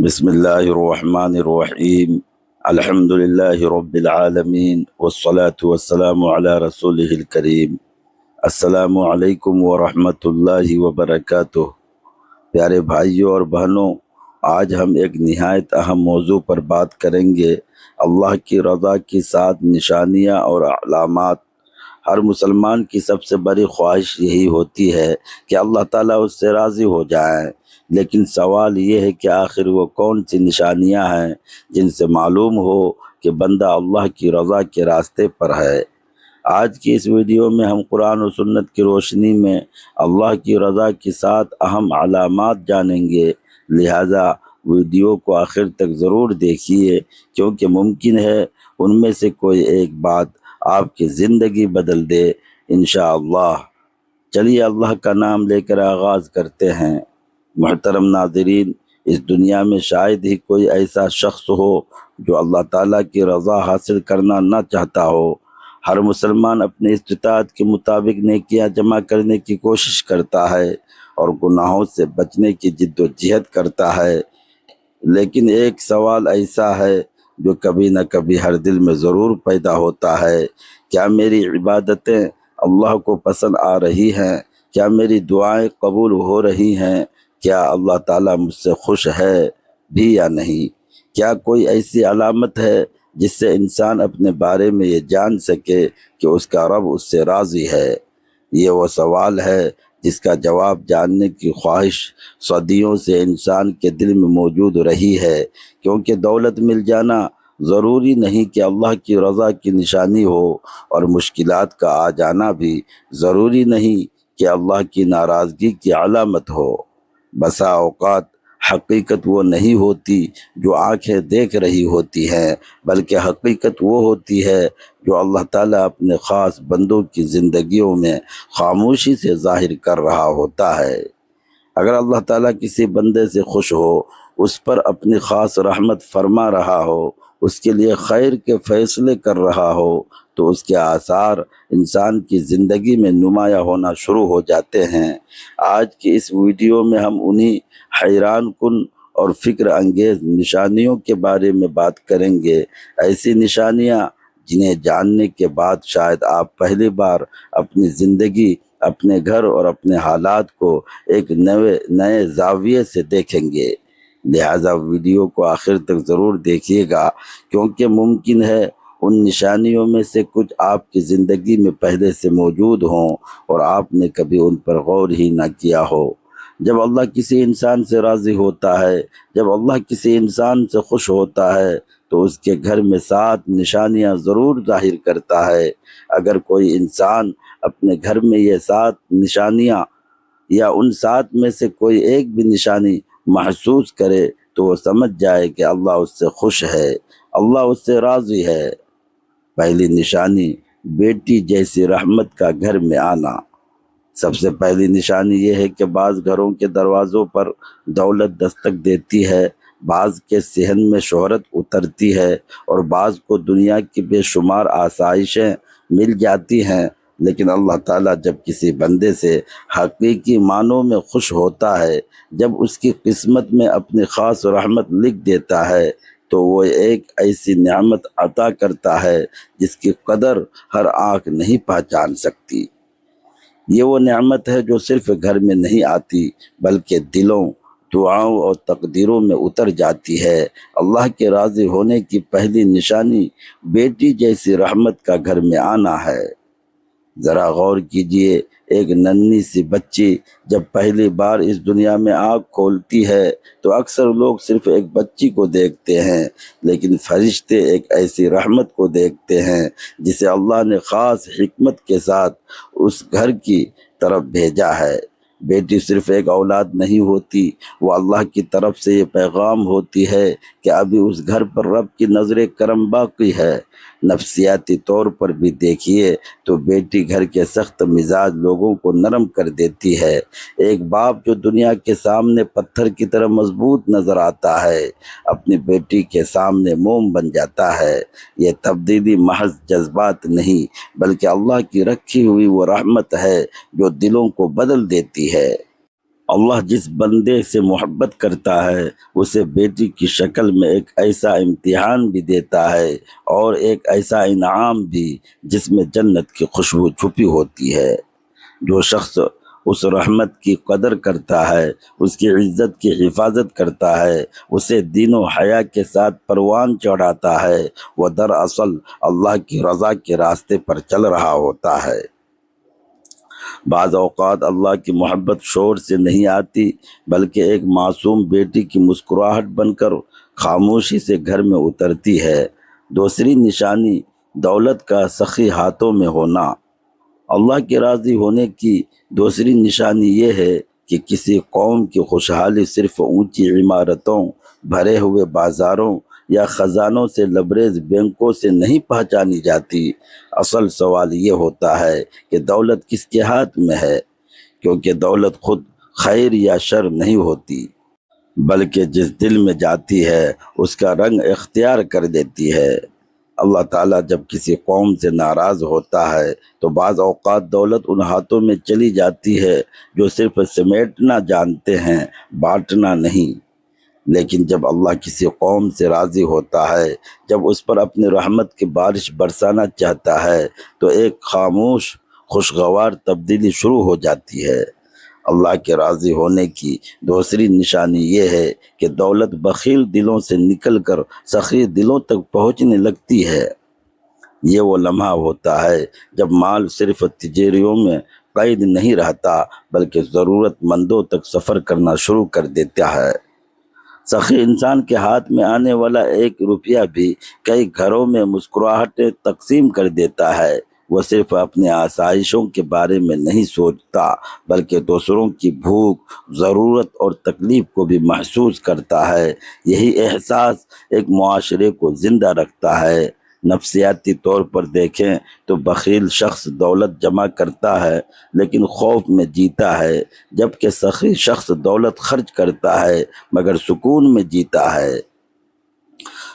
بسم اللہ الرحمن الرحیم الحمد للہ رب العالمین والصلاة والسلام علی رسولہ الکریم۔ السلام علیکم ورحمۃ اللہ وبرکاتہ۔ پیارے بھائیوں اور بہنوں، آج ہم ایک نہایت اہم موضوع پر بات کریں گے۔ اللہ کی رضا کی 7 نشانیاں اور علامات۔ ہر مسلمان کی سب سے بڑی خواہش یہی ہوتی ہے کہ اللہ تعالیٰ اس سے راضی ہو جائیں، لیکن سوال یہ ہے کہ آخر وہ کون سی نشانیاں ہیں جن سے معلوم ہو کہ بندہ اللہ کی رضا کے راستے پر ہے۔ آج کی اس ویڈیو میں ہم قرآن و سنت کی روشنی میں اللہ کی رضا کی 7 اہم علامات جانیں گے، لہٰذا ویڈیو کو آخر تک ضرور دیکھیے، کیونکہ ممکن ہے ان میں سے کوئی ایک بات آپ کی زندگی بدل دے انشاءاللہ۔ چلیے اللہ کا نام لے کر آغاز کرتے ہیں۔ محترم ناظرین، اس دنیا میں شاید ہی کوئی ایسا شخص ہو جو اللہ تعالیٰ کی رضا حاصل کرنا نہ چاہتا ہو۔ ہر مسلمان اپنی استطاعت کے مطابق نیکیاں جمع کرنے کی کوشش کرتا ہے اور گناہوں سے بچنے کی جد و جہد کرتا ہے، لیکن ایک سوال ایسا ہے جو کبھی نہ کبھی ہر دل میں ضرور پیدا ہوتا ہے: کیا میری عبادتیں اللہ کو پسند آ رہی ہیں؟ کیا میری دعائیں قبول ہو رہی ہیں؟ کیا اللہ تعالیٰ مجھ سے خوش ہے بھی یا نہیں؟ کیا کوئی ایسی علامت ہے جس سے انسان اپنے بارے میں یہ جان سکے کہ اس کا رب اس سے راضی ہے؟ یہ وہ سوال ہے جس کا جواب جاننے کی خواہش صدیوں سے انسان کے دل میں موجود رہی ہے، کیونکہ دولت مل جانا ضروری نہیں کہ اللہ کی رضا کی نشانی ہو، اور مشکلات کا آ جانا بھی ضروری نہیں کہ اللہ کی ناراضگی کی علامت ہو۔ بسا اوقات حقیقت وہ نہیں ہوتی جو آنکھیں دیکھ رہی ہوتی ہیں، بلکہ حقیقت وہ ہوتی ہے جو اللہ تعالیٰ اپنے خاص بندوں کی زندگیوں میں خاموشی سے ظاہر کر رہا ہوتا ہے۔ اگر اللہ تعالیٰ کسی بندے سے خوش ہو، اس پر اپنی خاص رحمت فرما رہا ہو، اس کے لیے خیر کے فیصلے کر رہا ہو، تو اس کے آثار انسان کی زندگی میں نمایاں ہونا شروع ہو جاتے ہیں۔ آج کی اس ویڈیو میں ہم انہی حیران کن اور فکر انگیز نشانیوں کے بارے میں بات کریں گے، ایسی نشانیاں جنہیں جاننے کے بعد شاید آپ پہلی بار اپنی زندگی، اپنے گھر اور اپنے حالات کو ایک نئے زاویے سے دیکھیں گے۔ لہٰذا ویڈیو کو آخر تک ضرور دیکھیے گا، کیونکہ ممکن ہے ان نشانیوں میں سے کچھ آپ کی زندگی میں پہلے سے موجود ہوں اور آپ نے کبھی ان پر غور ہی نہ کیا ہو۔ جب اللہ کسی انسان سے راضی ہوتا ہے، جب اللہ کسی انسان سے خوش ہوتا ہے، تو اس کے گھر میں 7 نشانیاں ضرور ظاہر کرتا ہے۔ اگر کوئی انسان اپنے گھر میں یہ 7 نشانیاں یا ان 7 میں سے کوئی ایک بھی نشانی محسوس کرے، تو وہ سمجھ جائے کہ اللہ اس سے خوش ہے، اللہ اس سے راضی ہے۔ پہلی نشانی: بیٹی جیسی رحمت کا گھر میں آنا۔ سب سے پہلی نشانی یہ ہے کہ بعض گھروں کے دروازوں پر دولت دستک دیتی ہے، بعض کے صحن میں شہرت اترتی ہے، اور بعض کو دنیا کی بے شمار آسائشیں مل جاتی ہیں، لیکن اللہ تعالیٰ جب کسی بندے سے حقیقی معنوں میں خوش ہوتا ہے، جب اس کی قسمت میں اپنی خاص رحمت لکھ دیتا ہے، تو وہ ایک ایسی نعمت عطا کرتا ہے جس کی قدر ہر آنکھ نہیں پہچان سکتی۔ یہ وہ نعمت ہے جو صرف گھر میں نہیں آتی، بلکہ دلوں، دعاؤں اور تقدیروں میں اتر جاتی ہے۔ اللہ کے راضی ہونے کی پہلی نشانی بیٹی جیسی رحمت کا گھر میں آنا ہے۔ ذرا غور کیجئے، ایک ننھی سی بچی جب پہلی بار اس دنیا میں آنکھ کھولتی ہے تو اکثر لوگ صرف ایک بچی کو دیکھتے ہیں، لیکن فرشتے ایک ایسی رحمت کو دیکھتے ہیں جسے اللہ نے خاص حکمت کے ساتھ اس گھر کی طرف بھیجا ہے۔ بیٹی صرف ایک اولاد نہیں ہوتی، وہ اللہ کی طرف سے یہ پیغام ہوتی ہے کہ ابھی اس گھر پر رب کی نظر کرم باقی ہے۔ نفسیاتی طور پر بھی دیکھیے تو بیٹی گھر کے سخت مزاج لوگوں کو نرم کر دیتی ہے۔ ایک باپ جو دنیا کے سامنے پتھر کی طرح مضبوط نظر آتا ہے، اپنی بیٹی کے سامنے موم بن جاتا ہے۔ یہ تبدیلی محض جذبات نہیں، بلکہ اللہ کی رکھی ہوئی وہ رحمت ہے جو دلوں کو بدل دیتی ہے۔ اللہ جس بندے سے محبت کرتا ہے اسے بیٹی کی شکل میں ایک ایسا امتحان بھی دیتا ہے اور ایک ایسا انعام بھی جس میں جنت کی خوشبو چھپی ہوتی ہے۔ جو شخص اس رحمت کی قدر کرتا ہے، اس کی عزت کی حفاظت کرتا ہے، اسے دین و حیا کے ساتھ پروان چڑھاتا ہے، وہ دراصل اللہ کی رضا کے راستے پر چل رہا ہوتا ہے۔ بعض اوقات اللہ کی محبت شور سے نہیں آتی، بلکہ ایک معصوم بیٹی کی مسکراہٹ بن کر خاموشی سے گھر میں اترتی ہے۔ دوسری نشانی دولت کا سخی ہاتھوں میں ہونا۔ اللہ کے راضی ہونے کی دوسری نشانی یہ ہے کہ کسی قوم کی خوشحالی صرف اونچی عمارتوں، بھرے ہوئے بازاروں یا خزانوں سے لبریز بینکوں سے نہیں پہچانی جاتی۔ اصل سوال یہ ہوتا ہے کہ دولت کس کے ہاتھ میں ہے، کیونکہ دولت خود خیر یا شر نہیں ہوتی، بلکہ جس دل میں جاتی ہے اس کا رنگ اختیار کر دیتی ہے۔ اللہ تعالیٰ جب کسی قوم سے ناراض ہوتا ہے تو بعض اوقات دولت ان ہاتھوں میں چلی جاتی ہے جو صرف سمیٹنا جانتے ہیں، بانٹنا نہیں۔ لیکن جب اللہ کسی قوم سے راضی ہوتا ہے، جب اس پر اپنی رحمت کی بارش برسانا چاہتا ہے، تو ایک خاموش خوشگوار تبدیلی شروع ہو جاتی ہے۔ اللہ کے راضی ہونے کی دوسری نشانی یہ ہے کہ دولت بخیل دلوں سے نکل کر سخی دلوں تک پہنچنے لگتی ہے۔ یہ وہ لمحہ ہوتا ہے جب مال صرف تجاریوں میں قید نہیں رہتا، بلکہ ضرورت مندوں تک سفر کرنا شروع کر دیتا ہے۔ سخی انسان کے ہاتھ میں آنے والا 1 روپیہ بھی کئی گھروں میں مسکراہٹیں تقسیم کر دیتا ہے۔ وہ صرف اپنی آسائشوں کے بارے میں نہیں سوچتا، بلکہ دوسروں کی بھوک، ضرورت اور تکلیف کو بھی محسوس کرتا ہے۔ یہی احساس ایک معاشرے کو زندہ رکھتا ہے۔ نفسیاتی طور پر دیکھیں تو بخیل شخص دولت جمع کرتا ہے لیکن خوف میں جیتا ہے، جبکہ سخی شخص دولت خرچ کرتا ہے مگر سکون میں جیتا ہے۔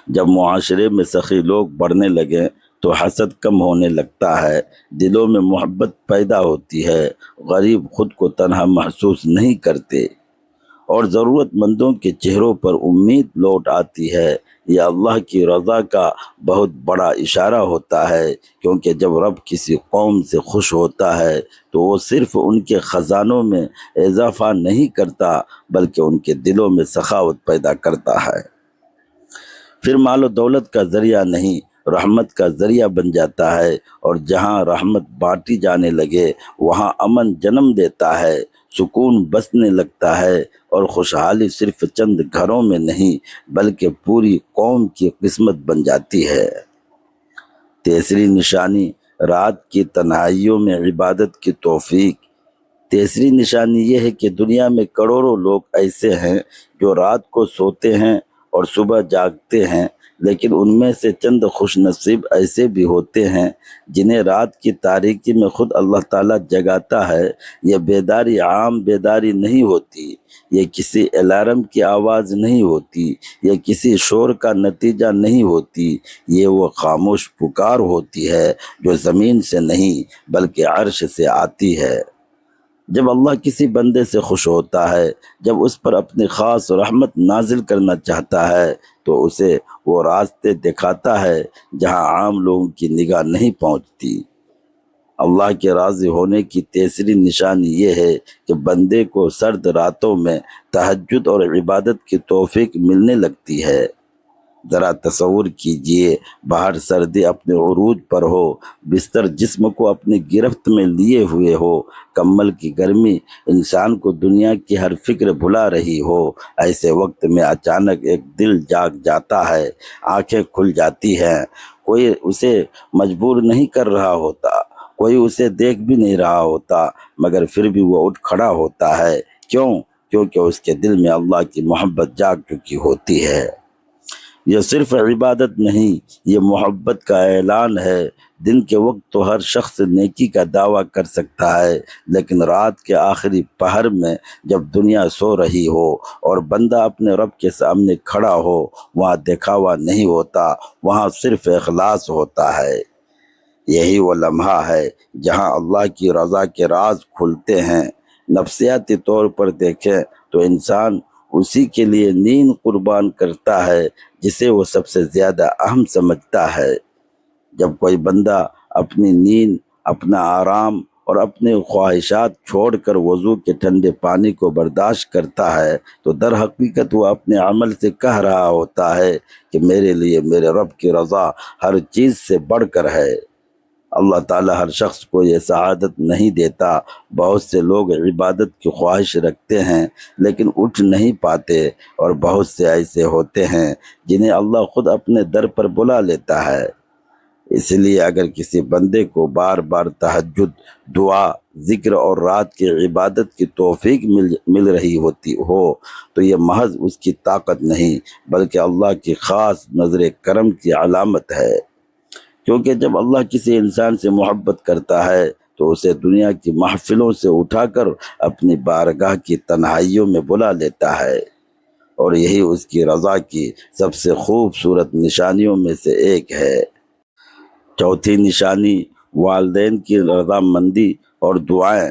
جب معاشرے میں سخی لوگ بڑھنے لگیں تو حسد کم ہونے لگتا ہے، دلوں میں محبت پیدا ہوتی ہے، غریب خود کو تنہا محسوس نہیں کرتے اور ضرورت مندوں کے چہروں پر امید لوٹ آتی ہے۔ یہ اللہ کی رضا کا بہت بڑا اشارہ ہوتا ہے، کیونکہ جب رب کسی قوم سے خوش ہوتا ہے تو وہ صرف ان کے خزانوں میں اضافہ نہیں کرتا، بلکہ ان کے دلوں میں سخاوت پیدا کرتا ہے۔ پھر مال و دولت کا ذریعہ نہیں، رحمت کا ذریعہ بن جاتا ہے، اور جہاں رحمت بانٹی جانے لگے وہاں امن جنم دیتا ہے، سکون بسنے لگتا ہے، اور خوشحالی صرف چند گھروں میں نہیں بلکہ پوری قوم کی قسمت بن جاتی ہے۔ تیسری نشانی رات کی تنہائیوں میں عبادت کی توفیق۔ تیسری نشانی یہ ہے کہ دنیا میں کروڑوں لوگ ایسے ہیں جو رات کو سوتے ہیں اور صبح جاگتے ہیں، لیکن ان میں سے چند خوش نصیب ایسے بھی ہوتے ہیں جنہیں رات کی تاریکی میں خود اللہ تعالیٰ جگاتا ہے۔ یہ بیداری عام بیداری نہیں ہوتی، یہ کسی الارم کی آواز نہیں ہوتی، یہ کسی شور کا نتیجہ نہیں ہوتی، یہ وہ خاموش پکار ہوتی ہے جو زمین سے نہیں بلکہ عرش سے آتی ہے۔ جب اللہ کسی بندے سے خوش ہوتا ہے، جب اس پر اپنی خاص رحمت نازل کرنا چاہتا ہے، تو اسے وہ راستے دکھاتا ہے جہاں عام لوگوں کی نگاہ نہیں پہنچتی۔ اللہ کے راضی ہونے کی تیسری نشانی یہ ہے کہ بندے کو سرد راتوں میں تہجد اور عبادت کی توفیق ملنے لگتی ہے۔ ذرا تصور کیجئے، باہر سردی اپنے عروج پر ہو، بستر جسم کو اپنی گرفت میں لیے ہوئے ہو، کمبل کی گرمی انسان کو دنیا کی ہر فکر بھلا رہی ہو۔ ایسے وقت میں اچانک ایک دل جاگ جاتا ہے، آنکھیں کھل جاتی ہیں، کوئی اسے مجبور نہیں کر رہا ہوتا، کوئی اسے دیکھ بھی نہیں رہا ہوتا، مگر پھر بھی وہ اٹھ کھڑا ہوتا ہے۔ کیوں؟ کیونکہ اس کے دل میں اللہ کی محبت جاگ چکی ہوتی ہے۔ یہ صرف عبادت نہیں، یہ محبت کا اعلان ہے۔ دن کے وقت تو ہر شخص نیکی کا دعویٰ کر سکتا ہے، لیکن رات کے آخری پہر میں جب دنیا سو رہی ہو اور بندہ اپنے رب کے سامنے کھڑا ہو، وہاں دکھاوا نہیں ہوتا، وہاں صرف اخلاص ہوتا ہے۔ یہی وہ لمحہ ہے جہاں اللہ کی رضا کے راز کھلتے ہیں۔ نفسیاتی طور پر دیکھیں تو انسان اسی کے لیے نیند قربان کرتا ہے جسے وہ سب سے زیادہ اہم سمجھتا ہے۔ جب کوئی بندہ اپنی نیند، اپنا آرام اور اپنے خواہشات چھوڑ کر وضو کے ٹھنڈے پانی کو برداشت کرتا ہے تو در حقیقت وہ اپنے عمل سے کہہ رہا ہوتا ہے کہ میرے لیے میرے رب کی رضا ہر چیز سے بڑھ کر ہے۔ اللہ تعالیٰ ہر شخص کو یہ سعادت نہیں دیتا۔ بہت سے لوگ عبادت کی خواہش رکھتے ہیں لیکن اٹھ نہیں پاتے، اور بہت سے ایسے ہوتے ہیں جنہیں اللہ خود اپنے در پر بلا لیتا ہے۔ اس لیے اگر کسی بندے کو بار بار تہجد، دعا، ذکر اور رات کی عبادت کی توفیق مل رہی ہوتی ہو تو یہ محض اس کی طاقت نہیں بلکہ اللہ کی خاص نظر کرم کی علامت ہے، کیونکہ جب اللہ کسی انسان سے محبت کرتا ہے تو اسے دنیا کی محفلوں سے اٹھا کر اپنی بارگاہ کی تنہائیوں میں بلا لیتا ہے، اور یہی اس کی رضا کی سب سے خوبصورت نشانیوں میں سے ایک ہے۔ چوتھی نشانی والدین کی رضامندی اور دعائیں۔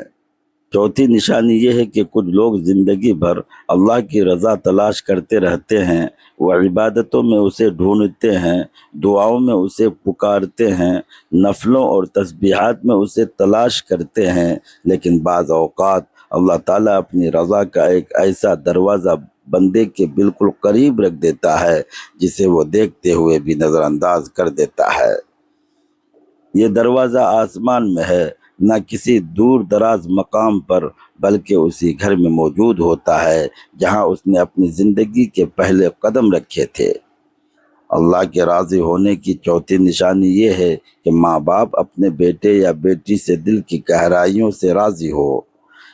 چوتھی نشانی یہ ہے کہ کچھ لوگ زندگی بھر اللہ کی رضا تلاش کرتے رہتے ہیں، وہ عبادتوں میں اسے ڈھونڈتے ہیں، دعاؤں میں اسے پکارتے ہیں، نفلوں اور تسبیحات میں اسے تلاش کرتے ہیں، لیکن بعض اوقات اللہ تعالیٰ اپنی رضا کا ایک ایسا دروازہ بندے کے بالکل قریب رکھ دیتا ہے جسے وہ دیکھتے ہوئے بھی نظر انداز کر دیتا ہے۔ یہ دروازہ آسمان میں ہے، نہ کسی دور دراز مقام پر، بلکہ اسی گھر میں موجود ہوتا ہے جہاں اس نے اپنی زندگی کے پہلے قدم رکھے تھے۔ اللہ کے راضی ہونے کی چوتھی نشانی یہ ہے کہ ماں باپ اپنے بیٹے یا بیٹی سے دل کی گہرائیوں سے راضی ہو۔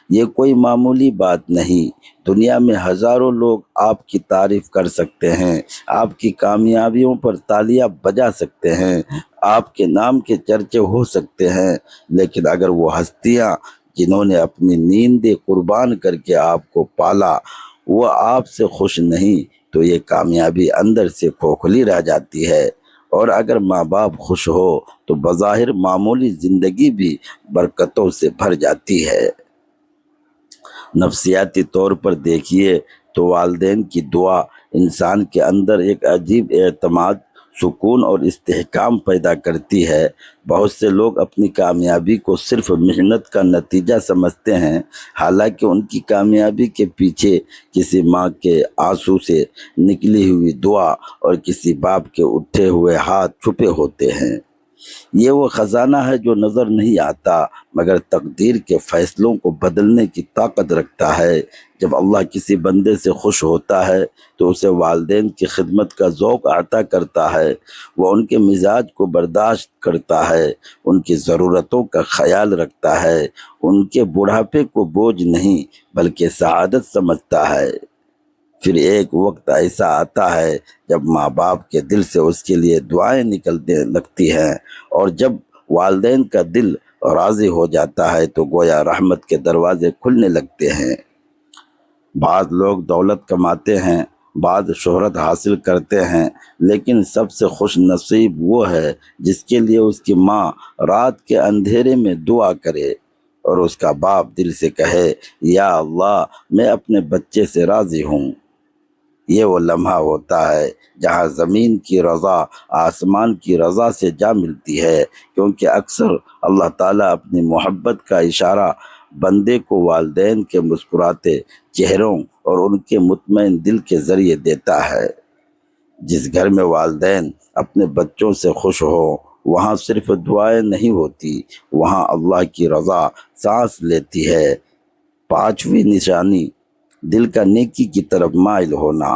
یہ کوئی معمولی بات نہیں۔ دنیا میں ہزاروں لوگ آپ کی تعریف کر سکتے ہیں، آپ کی کامیابیوں پر تالیاں بجا سکتے ہیں، آپ کے نام کے چرچے ہو سکتے ہیں، لیکن اگر وہ ہستیاں جنہوں نے اپنی نیندیں قربان کر کے آپ کو پالا وہ آپ سے خوش نہیں تو یہ کامیابی اندر سے کھوکھلی رہ جاتی ہے۔ اور اگر ماں باپ خوش ہو تو بظاہر معمولی زندگی بھی برکتوں سے بھر جاتی ہے۔ نفسیاتی طور پر دیکھیے تو والدین کی دعا انسان کے اندر ایک عجیب اعتماد، سکون اور استحکام پیدا کرتی ہے۔ بہت سے لوگ اپنی کامیابی کو صرف محنت کا نتیجہ سمجھتے ہیں، حالانکہ ان کی کامیابی کے پیچھے کسی ماں کے آنسو سے نکلی ہوئی دعا اور کسی باپ کے اٹھے ہوئے ہاتھ چھپے ہوتے ہیں۔ یہ وہ خزانہ ہے جو نظر نہیں آتا مگر تقدیر کے فیصلوں کو بدلنے کی طاقت رکھتا ہے۔ جب اللہ کسی بندے سے خوش ہوتا ہے تو اسے والدین کی خدمت کا ذوق عطا کرتا ہے، وہ ان کے مزاج کو برداشت کرتا ہے، ان کی ضرورتوں کا خیال رکھتا ہے، ان کے بڑھاپے کو بوجھ نہیں بلکہ سعادت سمجھتا ہے۔ پھر ایک وقت ایسا آتا ہے جب ماں باپ کے دل سے اس کے لیے دعائیں نکلنے لگتی ہیں، اور جب والدین کا دل راضی ہو جاتا ہے تو گویا رحمت کے دروازے کھلنے لگتے ہیں۔ بعض لوگ دولت کماتے ہیں، بعض شہرت حاصل کرتے ہیں، لیکن سب سے خوش نصیب وہ ہے جس کے لیے اس کی ماں رات کے اندھیرے میں دعا کرے اور اس کا باپ دل سے کہے یا اللہ میں اپنے بچے سے راضی ہوں۔ یہ وہ لمحہ ہوتا ہے جہاں زمین کی رضا آسمان کی رضا سے جا ملتی ہے، کیونکہ اکثر اللہ تعالیٰ اپنی محبت کا اشارہ بندے کو والدین کے مسکراتے چہروں اور ان کے مطمئن دل کے ذریعے دیتا ہے۔ جس گھر میں والدین اپنے بچوں سے خوش ہوں وہاں صرف دعائیں نہیں ہوتی، وہاں اللہ کی رضا سانس لیتی ہے۔ پانچویں نشانی دل کا نیکی کی طرف مائل ہونا۔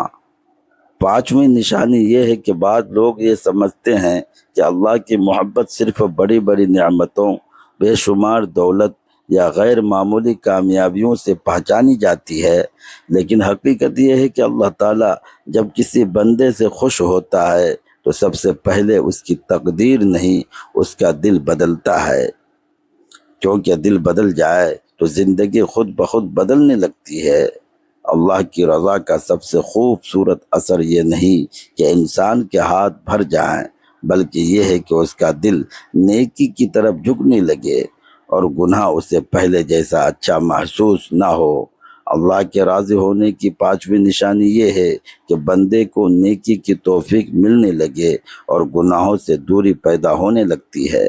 پانچویں نشانی یہ ہے کہ بعض لوگ یہ سمجھتے ہیں کہ اللہ کی محبت صرف بڑی بڑی نعمتوں، بے شمار دولت یا غیر معمولی کامیابیوں سے پہچانی جاتی ہے، لیکن حقیقت یہ ہے کہ اللہ تعالیٰ جب کسی بندے سے خوش ہوتا ہے تو سب سے پہلے اس کی تقدیر نہیں اس کا دل بدلتا ہے، کیونکہ دل بدل جائے تو زندگی خود بخود بدلنے لگتی ہے۔ اللہ کی رضا کا سب سے خوبصورت اثر یہ نہیں کہ انسان کے ہاتھ بھر جائیں، بلکہ یہ ہے کہ اس کا دل نیکی کی طرف جھکنے لگے، اور گناہ اسے پہلے جیسا اچھا محسوس نہ ہو۔ اللہ کے راضی ہونے کی پانچویں نشانی یہ ہے کہ بندے کو نیکی کی توفیق ملنے لگے اور گناہوں سے دوری پیدا ہونے لگتی ہے۔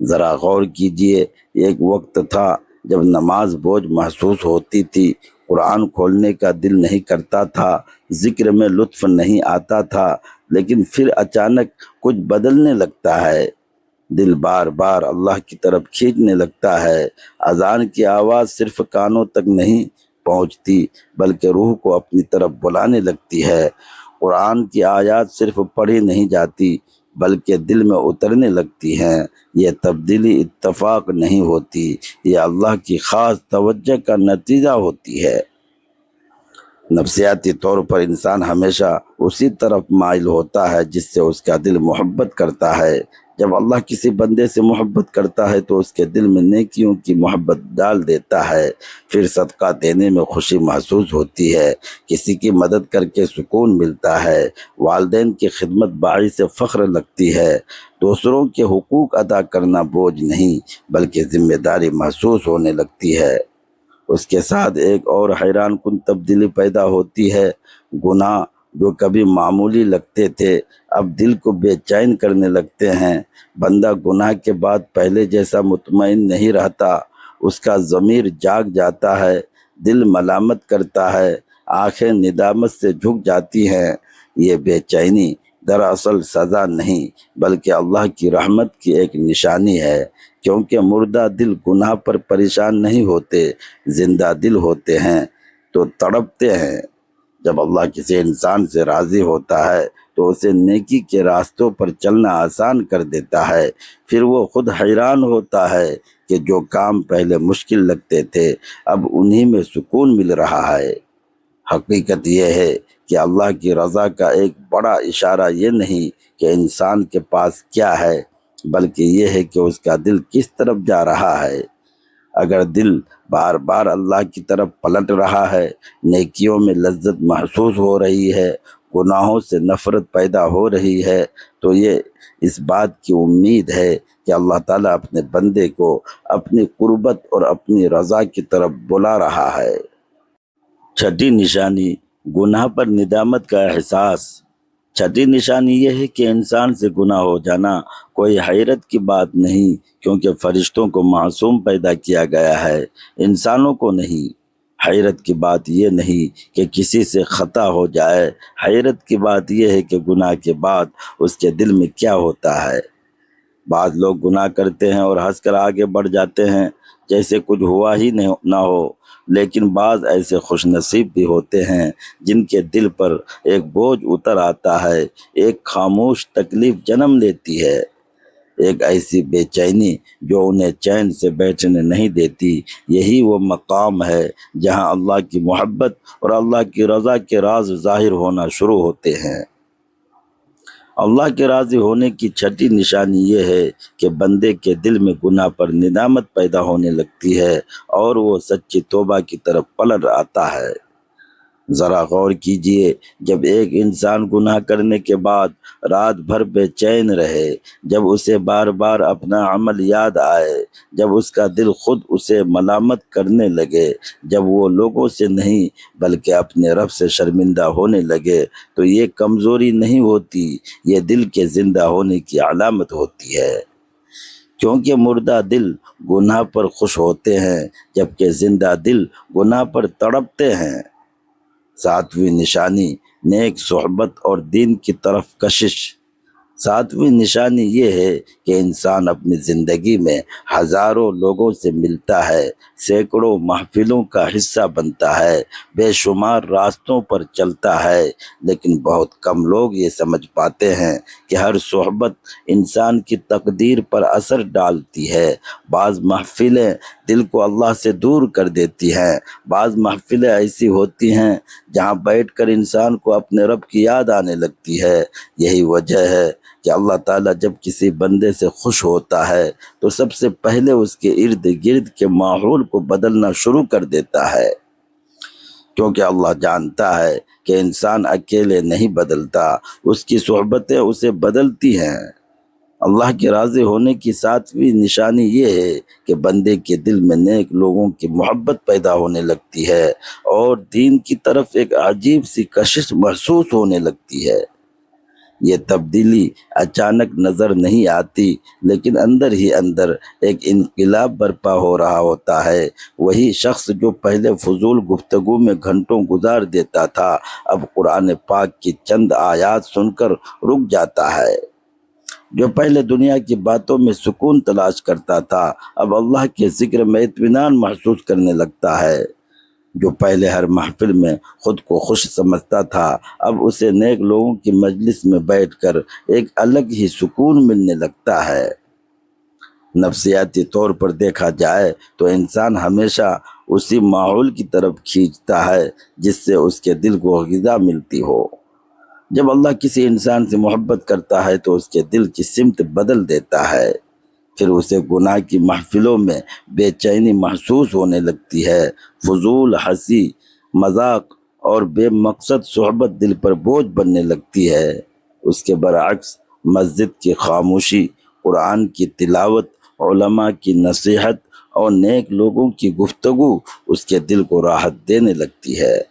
ذرا غور کیجئے، ایک وقت تھا جب نماز بوجھ محسوس ہوتی تھی، قرآن کھولنے کا دل نہیں کرتا تھا، ذکر میں لطف نہیں آتا تھا، لیکن پھر اچانک کچھ بدلنے لگتا ہے۔ دل بار بار اللہ کی طرف کھینچنے لگتا ہے۔ اذان کی آواز صرف کانوں تک نہیں پہنچتی بلکہ روح کو اپنی طرف بلانے لگتی ہے۔ قرآن کی آیات صرف پڑھی نہیں جاتی بلکہ دل میں اترنے لگتی ہیں۔ یہ تبدیلی اتفاق نہیں ہوتی، یہ اللہ کی خاص توجہ کا نتیجہ ہوتی ہے۔ نفسیاتی طور پر انسان ہمیشہ اسی طرف مائل ہوتا ہے جس سے اس کا دل محبت کرتا ہے۔ جب اللہ کسی بندے سے محبت کرتا ہے تو اس کے دل میں نیکیوں کی محبت ڈال دیتا ہے، پھر صدقہ دینے میں خوشی محسوس ہوتی ہے، کسی کی مدد کر کے سکون ملتا ہے، والدین کی خدمت باعث فخر لگتی ہے، دوسروں کے حقوق ادا کرنا بوجھ نہیں بلکہ ذمہ داری محسوس ہونے لگتی ہے۔ اس کے ساتھ ایک اور حیران کن تبدیلی پیدا ہوتی ہے۔ گناہ جو کبھی معمولی لگتے تھے اب دل کو بے چین کرنے لگتے ہیں۔ بندہ گناہ کے بعد پہلے جیسا مطمئن نہیں رہتا، اس کا ضمیر جاگ جاتا ہے، دل ملامت کرتا ہے، آنکھیں ندامت سے جھک جاتی ہیں۔ یہ بے چینی دراصل سزا نہیں بلکہ اللہ کی رحمت کی ایک نشانی ہے، کیونکہ مردہ دل گناہ پر پریشان نہیں ہوتے، زندہ دل ہوتے ہیں تو تڑپتے ہیں۔ جب اللہ کسی انسان سے راضی ہوتا ہے تو اسے نیکی کے راستوں پر چلنا آسان کر دیتا ہے، پھر وہ خود حیران ہوتا ہے کہ جو کام پہلے مشکل لگتے تھے اب انہی میں سکون مل رہا ہے۔ حقیقت یہ ہے کہ اللہ کی رضا کا ایک بڑا اشارہ یہ نہیں کہ انسان کے پاس کیا ہے بلکہ یہ ہے کہ اس کا دل کس طرف جا رہا ہے۔ اگر دل بار بار اللہ کی طرف پلٹ رہا ہے، نیکیوں میں لذت محسوس ہو رہی ہے، گناہوں سے نفرت پیدا ہو رہی ہے، تو یہ اس بات کی امید ہے کہ اللہ تعالیٰ اپنے بندے کو اپنی قربت اور اپنی رضا کی طرف بلا رہا ہے۔ چھٹی نشانی، گناہ پر ندامت کا احساس۔ چھٹی نشانی یہ ہے کہ انسان سے گناہ ہو جانا کوئی حیرت کی بات نہیں، کیونکہ فرشتوں کو معصوم پیدا کیا گیا ہے، انسانوں کو نہیں۔ حیرت کی بات یہ نہیں کہ کسی سے خطا ہو جائے، حیرت کی بات یہ ہے کہ گناہ کے بعد اس کے دل میں کیا ہوتا ہے۔ بعض لوگ گناہ کرتے ہیں اور ہنس کر آگے بڑھ جاتے ہیں جیسے کچھ ہوا ہی نہ ہو، لیکن بعض ایسے خوش نصیب بھی ہوتے ہیں جن کے دل پر ایک بوجھ اتر آتا ہے، ایک خاموش تکلیف جنم لیتی ہے، ایک ایسی بے چینی جو انہیں چین سے بیٹھنے نہیں دیتی۔ یہی وہ مقام ہے جہاں اللہ کی محبت اور اللہ کی رضا کے راز ظاہر ہونا شروع ہوتے ہیں۔ اللہ کے راضی ہونے کی چھٹی نشانی یہ ہے کہ بندے کے دل میں گناہ پر ندامت پیدا ہونے لگتی ہے اور وہ سچی توبہ کی طرف پلٹ آتا ہے۔ ذرا غور کیجئے، جب ایک انسان گناہ کرنے کے بعد رات بھر بے چین رہے، جب اسے بار بار اپنا عمل یاد آئے، جب اس کا دل خود اسے ملامت کرنے لگے، جب وہ لوگوں سے نہیں بلکہ اپنے رب سے شرمندہ ہونے لگے، تو یہ کمزوری نہیں ہوتی، یہ دل کے زندہ ہونے کی علامت ہوتی ہے، کیونکہ مردہ دل گناہ پر خوش ہوتے ہیں جبکہ زندہ دل گناہ پر تڑپتے ہیں۔ ساتویں نشانی، نیک صحبت اور دین کی طرف کشش۔ ساتویں نشانی یہ ہے کہ انسان اپنی زندگی میں ہزاروں لوگوں سے ملتا ہے، سینکڑوں محفلوں کا حصہ بنتا ہے، بے شمار راستوں پر چلتا ہے، لیکن بہت کم لوگ یہ سمجھ پاتے ہیں کہ ہر صحبت انسان کی تقدیر پر اثر ڈالتی ہے۔ بعض محفلیں دل کو اللہ سے دور کر دیتی ہیں، بعض محفلیں ایسی ہوتی ہیں جہاں بیٹھ کر انسان کو اپنے رب کی یاد آنے لگتی ہے۔ یہی وجہ ہے کہ اللہ تعالیٰ جب کسی بندے سے خوش ہوتا ہے تو سب سے پہلے اس کے ارد گرد کے ماحول کو بدلنا شروع کر دیتا ہے، کیونکہ اللہ جانتا ہے کہ انسان اکیلے نہیں بدلتا، اس کی صحبتیں اسے بدلتی ہیں۔ اللہ کے راضی ہونے کی ساتویں نشانی یہ ہے کہ بندے کے دل میں نیک لوگوں کی محبت پیدا ہونے لگتی ہے اور دین کی طرف ایک عجیب سی کشش محسوس ہونے لگتی ہے۔ یہ تبدیلی اچانک نظر نہیں آتی، لیکن اندر ہی اندر ایک انقلاب برپا ہو رہا ہوتا ہے۔ وہی شخص جو پہلے فضول گفتگو میں گھنٹوں گزار دیتا تھا، اب قرآن پاک کی چند آیات سن کر رک جاتا ہے۔ جو پہلے دنیا کی باتوں میں سکون تلاش کرتا تھا، اب اللہ کے ذکر میں اطمینان محسوس کرنے لگتا ہے۔ جو پہلے ہر محفل میں خود کو خوش سمجھتا تھا، اب اسے نیک لوگوں کی مجلس میں بیٹھ کر ایک الگ ہی سکون ملنے لگتا ہے۔ نفسیاتی طور پر دیکھا جائے تو انسان ہمیشہ اسی ماحول کی طرف کھینچتا ہے جس سے اس کے دل کو غذا ملتی ہو۔ جب اللہ کسی انسان سے محبت کرتا ہے تو اس کے دل کی سمت بدل دیتا ہے، پھر اسے گناہ کی محفلوں میں بے چینی محسوس ہونے لگتی ہے۔ فضول ہنسی مذاق اور بے مقصد صحبت دل پر بوجھ بننے لگتی ہے۔ اس کے برعکس مسجد کی خاموشی، قرآن کی تلاوت، علماء کی نصیحت اور نیک لوگوں کی گفتگو اس کے دل کو راحت دینے لگتی ہے۔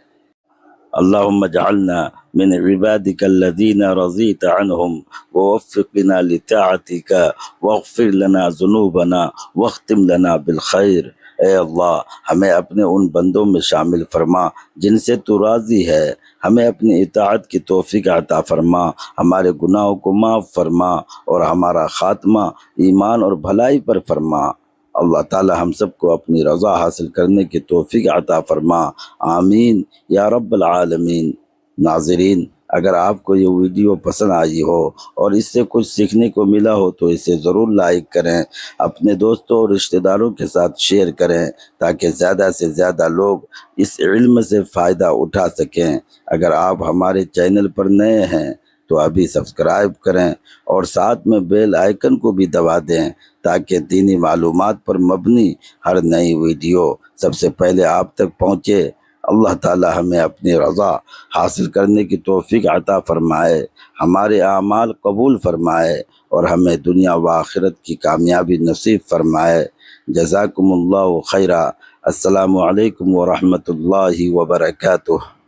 اللہم اجعلنا من عبادك الذين رضيت عنهم ووفقنا لطاعتك واغفر لنا ذنوبنا واختم لنا بالخیر۔ اے اللہ، ہمیں اپنے ان بندوں میں شامل فرما جن سے تو راضی ہے، ہمیں اپنی اطاعت کی توفیق عطا فرما، ہمارے گناہوں کو معاف فرما اور ہمارا خاتمہ ایمان اور بھلائی پر فرما۔ اللہ تعالی ہم سب کو اپنی رضا حاصل کرنے کی توفیق عطا فرما، آمین یا رب العالمین۔ ناظرین، اگر آپ کو یہ ویڈیو پسند آئی ہو اور اس سے کچھ سیکھنے کو ملا ہو تو اسے ضرور لائک کریں، اپنے دوستوں اور رشتہ داروں کے ساتھ شیئر کریں تاکہ زیادہ سے زیادہ لوگ اس علم سے فائدہ اٹھا سکیں۔ اگر آپ ہمارے چینل پر نئے ہیں تو ابھی سبسکرائب کریں اور ساتھ میں بیل آئیکن کو بھی دبا دیں تاکہ دینی معلومات پر مبنی ہر نئی ویڈیو سب سے پہلے آپ تک پہنچے۔ اللہ تعالی ہمیں اپنی رضا حاصل کرنے کی توفیق عطا فرمائے، ہمارے اعمال قبول فرمائے اور ہمیں دنیا و آخرت کی کامیابی نصیب فرمائے۔ جزاکم اللہ خیرا۔ السلام علیکم ورحمۃ اللہ وبرکاتہ۔